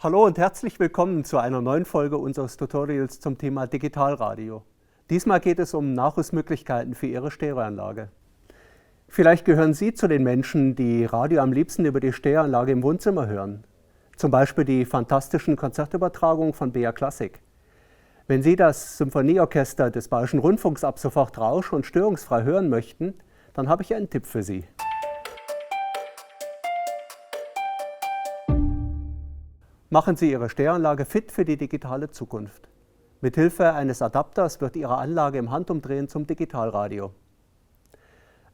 Hallo und herzlich willkommen zu einer neuen Folge unseres Tutorials zum Thema Digitalradio. Diesmal geht es um Nachrüstmöglichkeiten für Ihre Stereoanlage. Vielleicht gehören Sie zu den Menschen, die Radio am liebsten über die Stereoanlage im Wohnzimmer hören. Zum Beispiel die fantastischen Konzertübertragungen von BR Classic. Wenn Sie das Symphonieorchester des Bayerischen Rundfunks ab sofort rausch- und störungsfrei hören möchten, dann habe ich einen Tipp für Sie. Machen Sie Ihre Stereoanlage fit für die digitale Zukunft. Mithilfe eines Adapters wird Ihre Anlage im Handumdrehen zum Digitalradio.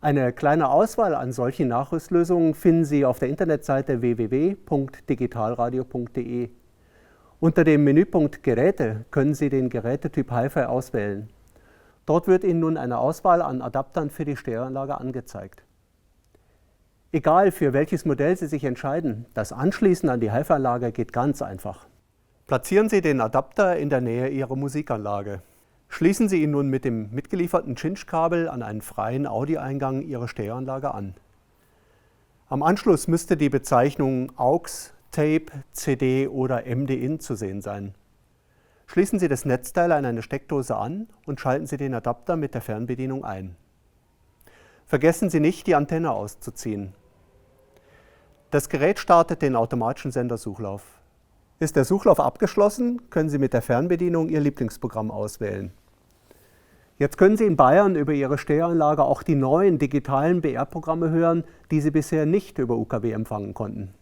Eine kleine Auswahl an solchen Nachrüstlösungen finden Sie auf der Internetseite www.digitalradio.de. Unter dem Menüpunkt Geräte können Sie den Gerätetyp HiFi auswählen. Dort wird Ihnen nun eine Auswahl an Adaptern für die Stereoanlage angezeigt. Egal für welches Modell Sie sich entscheiden, das Anschließen an die HiFi-Anlage geht ganz einfach. Platzieren Sie den Adapter in der Nähe Ihrer Musikanlage. Schließen Sie ihn nun mit dem mitgelieferten Cinch-Kabel an einen freien Audioeingang Ihrer Stereoanlage an. Am Anschluss müsste die Bezeichnung AUX, Tape, CD oder MD-In zu sehen sein. Schließen Sie das Netzteil an eine Steckdose an und schalten Sie den Adapter mit der Fernbedienung ein. Vergessen Sie nicht, die Antenne auszuziehen. Das Gerät startet den automatischen Sendersuchlauf. Ist der Suchlauf abgeschlossen, können Sie mit der Fernbedienung Ihr Lieblingsprogramm auswählen. Jetzt können Sie in Bayern über Ihre Stereoanlage auch die neuen digitalen BR-Programme hören, die Sie bisher nicht über UKW empfangen konnten.